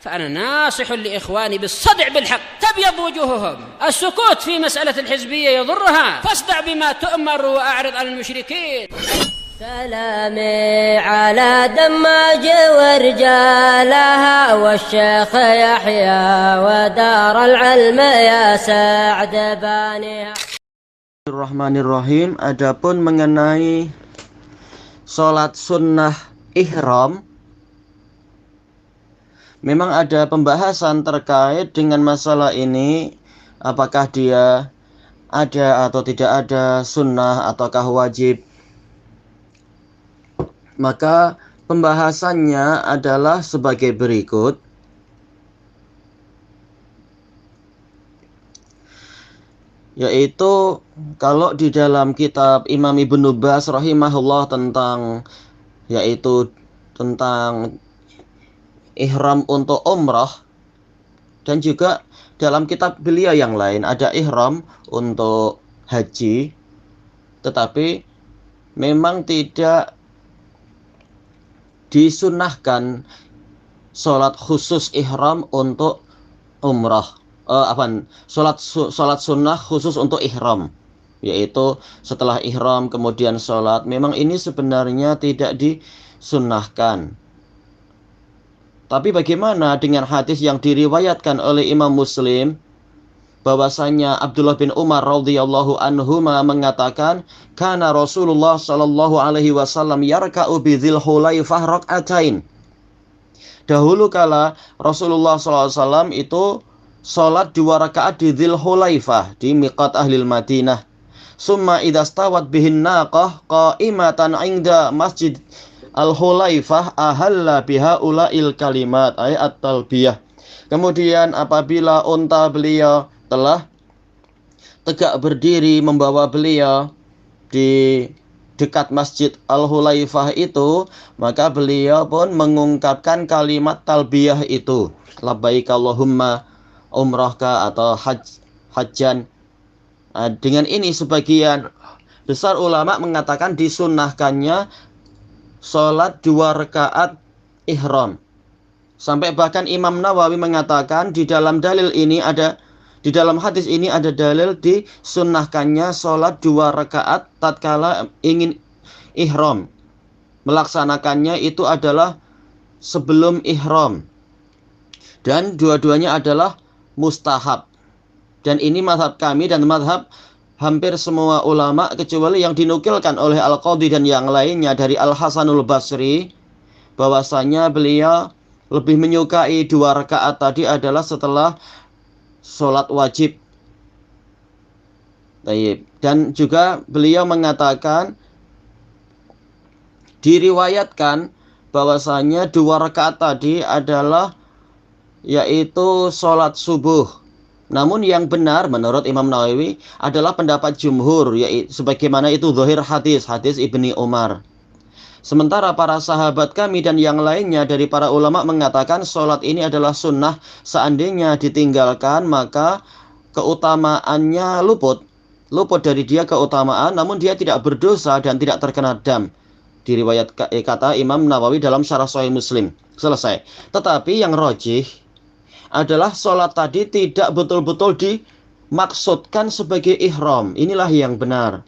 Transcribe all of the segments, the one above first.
فأنا ناصح لإخواني بالصدع بالحق تبيض وجوههم. السكوت في مسألة الحزبية يضرها، فاصدع بما تؤمر وأعرض عن المشركين. سلامي على دماج ورجالها والشيخ يحيى ودار العلم يا سعد بانيها. Bismillahirrahmanirrahim. Adapun mengenai sholat sunnah ihram, memang ada pembahasan terkait dengan masalah ini, apakah dia ada atau tidak ada, sunnah ataukah wajib. Maka pembahasannya adalah sebagai berikut. Yaitu kalau di dalam kitab Imam Ibnu Baz rahimahullah tentang ihram untuk umrah, dan juga dalam kitab beliau yang lain ada ihram untuk haji, tetapi memang tidak disunnahkan sholat khusus ihram untuk umrah. Sholat sunnah khusus untuk ihram, yaitu setelah ihram kemudian sholat. Memang ini sebenarnya tidak disunnahkan. Tapi bagaimana dengan hadis yang diriwayatkan oleh Imam Muslim, bahwasanya Abdullah bin Umar radhiyallahu anhu mengatakan, kana Rasulullah sallallahu alaihi wasallam yarka'u bi dzil hulaifah rak'atain. Dahulu kala Rasulullah sallallahu alaihi wasallam itu salat 2 rakaat di dzil hulaifah, di miqat ahli Madinah. Summa idza stawat bihin naqah qa'imatan 'inda masjid al-hulaifah ahalla biha ulail kalimat ay at-talbiyah. Kemudian apabila unta beliau telah tegak berdiri membawa beliau di dekat Masjid Al-Hulaifah itu, maka beliau pun mengungkapkan kalimat talbiyah itu, labbaik Allahumma umrahka atau hajjan. Dengan ini sebagian besar ulama mengatakan disunnahkannya sholat 2 rakaat ihram. Sampai bahkan Imam Nawawi mengatakan di dalam hadis ini ada dalil disunnahkannya sholat 2 rakaat tatkala ingin ihram. Melaksanakannya itu adalah sebelum ihram. Dan dua-duanya adalah mustahab. Dan ini mazhab kami dan mazhab hampir semua ulama, kecuali yang dinukilkan oleh Al-Qadhi dan yang lainnya dari Al-Hasanul Basri, bahwasanya beliau lebih menyukai 2 rakaat tadi adalah setelah sholat wajib. Dan juga beliau mengatakan, diriwayatkan bahwasanya 2 rakaat tadi adalah yaitu sholat subuh. Namun yang benar menurut Imam Nawawi adalah pendapat jumhur, yaitu sebagaimana itu zahir hadis Ibni Umar. Sementara para sahabat kami dan yang lainnya dari para ulama mengatakan sholat ini adalah sunnah. Seandainya ditinggalkan maka keutamaannya luput dari dia keutamaan, namun dia tidak berdosa dan tidak terkena dam. Diriwayat kata Imam Nawawi dalam Syarah Sahih Muslim. Selesai. Tetapi yang rajih adalah sholat tadi tidak betul-betul dimaksudkan sebagai ihram. Inilah yang benar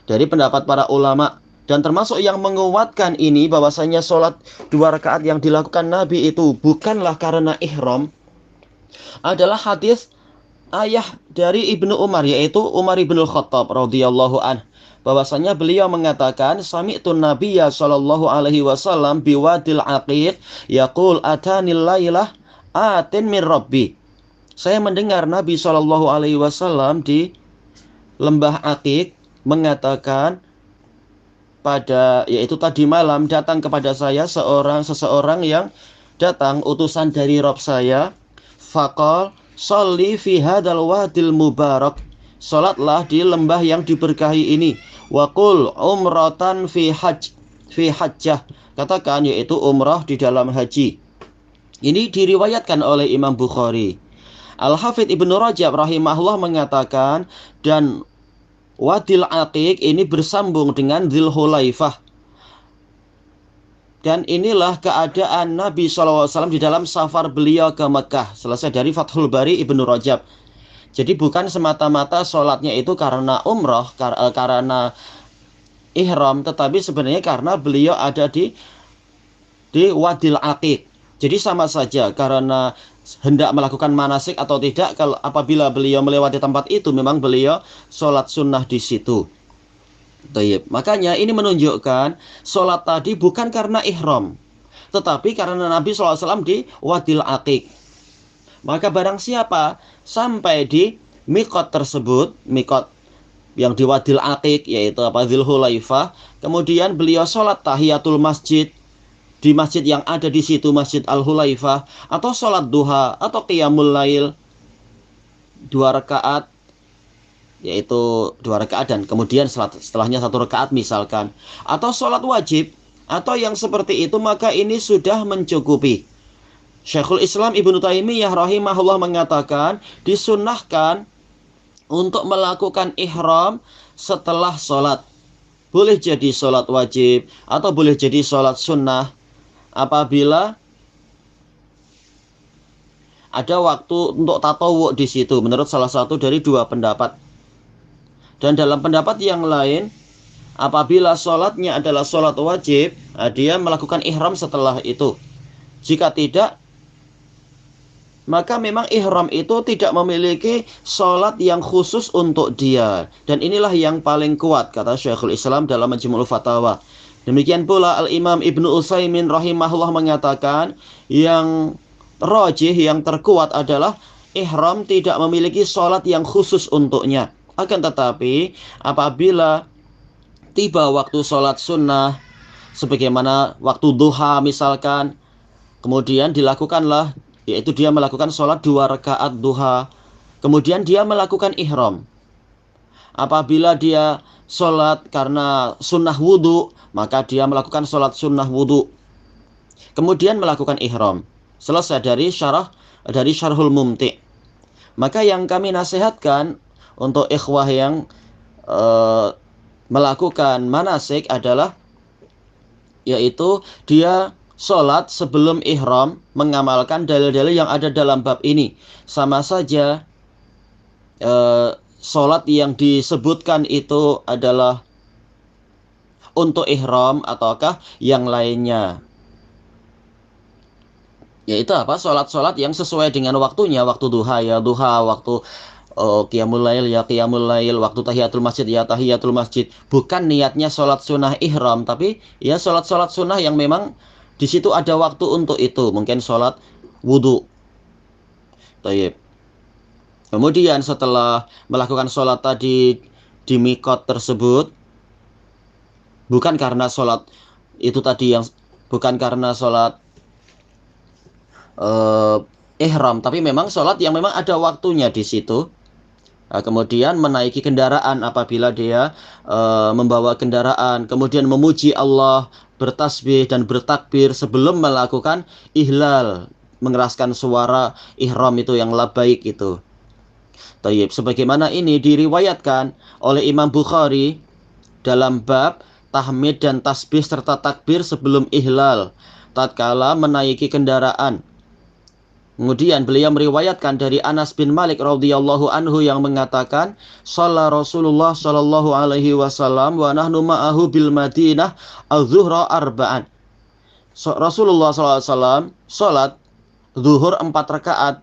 dari pendapat para ulama. Dan termasuk yang menguatkan ini bahwasanya sholat 2 rakaat yang dilakukan Nabi itu bukanlah karena ihram adalah hadis ayah dari Ibnu Umar, yaitu Umar ibn Khattab radhiyallahu anh, bahwasanya beliau mengatakan, sami'tun nabiyya sallallahu alaihi wasallam biwadil aqiq yaqul atanil lailah atin min rabbi. Saya mendengar Nabi sallallahu alaihi wasallam di lembah Aqiq mengatakan, yaitu tadi malam datang kepada saya seseorang yang datang utusan dari Rabb saya. Faqal sholli fi hadzal wadil mubarak, salatlah di lembah yang diberkahi ini. Wa qul umratan fi hajjah, katakan yaitu umrah di dalam haji. Ini diriwayatkan oleh Imam Bukhari. Al-Hafidz Ibnu Rajab rahimahullah mengatakan, dan Wadil Aqiq ini bersambung dengan Dzul Hulaifah. Dan inilah keadaan Nabi SAW di dalam safar beliau ke Mekah. Selesai dari Fathul Bari Ibnu Rajab. Jadi bukan semata-mata sholatnya itu karena umroh, karena ihram, tetapi sebenarnya karena beliau ada di Wadil Aqiq. Jadi sama saja karena hendak melakukan manasik atau tidak. Kalau apabila beliau melewati tempat itu, memang beliau sholat sunnah di situ. Tayyib. Makanya ini menunjukkan sholat tadi bukan karena ihram, tetapi karena Nabi SAW di Wadil Aqiq. Maka barang siapa sampai di miqat tersebut, miqat yang di Wadil Aqiq, yaitu Dzul Hulaifah, kemudian beliau sholat tahiyatul masjid di masjid yang ada di situ, Masjid Al-Hulaifah, atau sholat duha atau qiyamul lail 2 rakaat, yaitu 2 rakaat dan kemudian setelahnya 1 rakaat misalkan, atau sholat wajib atau yang seperti itu, maka ini sudah mencukupi. Syekhul Islam Ibnu Taimiyah rahimahullah mengatakan disunnahkan untuk melakukan ihram setelah sholat. Boleh jadi sholat wajib atau boleh jadi sholat sunnah apabila ada waktu untuk tatawwu di situ, menurut salah satu dari 2 pendapat. Dan dalam pendapat yang lain, apabila sholatnya adalah sholat wajib, dia melakukan ihram setelah itu. Jika tidak, maka memang ihram itu tidak memiliki sholat yang khusus untuk dia. Dan inilah yang paling kuat, kata Syekhul Islam dalam Majmu'ul Fatawa. Demikian pula Al-Imam Ibnu Utsaimin rahimahullah mengatakan, yang rajih, yang terkuat adalah ihram tidak memiliki sholat yang khusus untuknya. Akan tetapi apabila tiba waktu sholat sunnah, sebagaimana waktu duha misalkan, kemudian dilakukanlah, yaitu dia melakukan sholat 2 rakaat duha, kemudian dia melakukan ihram. Apabila dia sholat karena sunnah wudhu, maka dia melakukan sholat sunnah wudhu, kemudian melakukan ihram. Selesai dari Syarhul Mumti'. Maka yang kami nasihatkan untuk ikhwah yang melakukan manasik adalah, yaitu dia sholat sebelum ihram, mengamalkan dalil-dalil yang ada dalam bab ini. Sama saja sholat yang disebutkan itu adalah untuk ihram ataukah yang lainnya. Yaitu apa? Sholat-sholat yang sesuai dengan waktunya. Waktu duha ya duha, waktu qiyamul lail ya qiyamul lail, waktu tahiyatul masjid ya tahiyatul masjid. Bukan niatnya sholat sunnah ihram, tapi ya sholat-sholat sunnah yang memang di situ ada waktu untuk itu. Mungkin sholat wudhu. Tayyib. Kemudian setelah melakukan sholat tadi di miqat tersebut, bukan karena sholat itu tadi yang bukan karena sholat ihram, tapi memang sholat yang memang ada waktunya di situ. Kemudian menaiki kendaraan apabila dia membawa kendaraan, kemudian memuji Allah, bertasbih dan bertakbir sebelum melakukan ihlal, mengeraskan suara ihram itu yang labbaik itu. Tayyib. Sebagaimana ini diriwayatkan oleh Imam Bukhari dalam bab tahmid dan tasbih serta takbir sebelum ihlal tatkala menaiki kendaraan. Kemudian beliau meriwayatkan dari Anas bin Malik radhiyallahu anhu yang mengatakan, "Shalla Rasulullah sallallahu alaihi wasallam wa nahnu ma'ahu bil Madinah az-zuhra arba'an." Rasulullah sallallahu alaihi wasallam salat zuhur 4 rakaat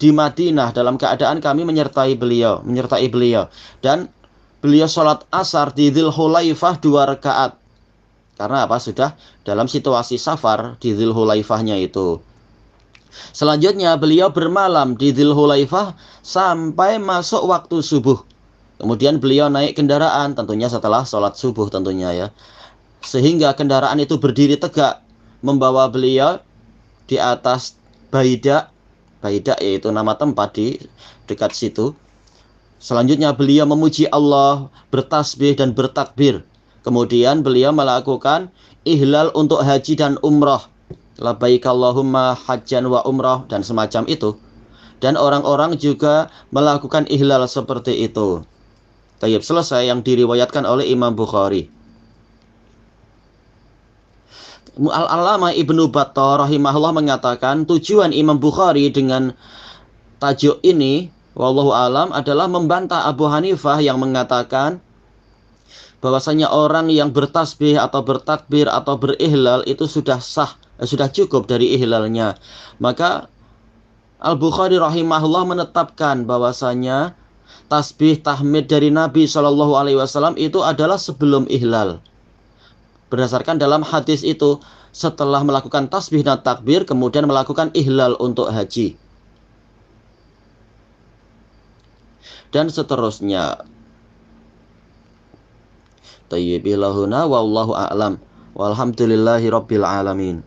di Madinah dalam keadaan kami menyertai beliau. Dan beliau salat asar di Dzul Hulaifah 2 rakaat. Karena apa? Sudah dalam situasi safar di Dzul Hulaifahnya itu. Selanjutnya beliau bermalam di Dzul Hulaifah sampai masuk waktu subuh. Kemudian beliau naik kendaraan, tentunya setelah sholat subuh tentunya ya. Sehingga kendaraan itu berdiri tegak membawa beliau di atas Baidah yaitu nama tempat di dekat situ. Selanjutnya beliau memuji Allah, bertasbih dan bertakbir. Kemudian beliau melakukan ihlal untuk haji dan umrah. Labbaik Allahumma hajjan wa umrah dan semacam itu. Dan orang-orang juga melakukan ihlal seperti itu. Tayyib, selesai yang diriwayatkan oleh Imam Bukhari. Al-Allamah Ibnu Battah rahimahullah mengatakan tujuan Imam Bukhari dengan tajuk ini wallahu alam adalah membantah Abu Hanifah yang mengatakan bahwasanya orang yang bertasbih atau bertakbir atau berihlal itu sudah sah, sudah cukup dari ihlalnya. Maka Al-Bukhari rahimahullah menetapkan bahwasanya tasbih tahmid dari Nabi Shallallahu alaihi wasallam itu adalah sebelum ihlal. Berdasarkan dalam hadis itu, setelah melakukan tasbih dan takbir kemudian melakukan ihlal untuk haji. Dan seterusnya. Tayyibillahuna wallahu a'lam. Walhamdulillahi rabbil alamin.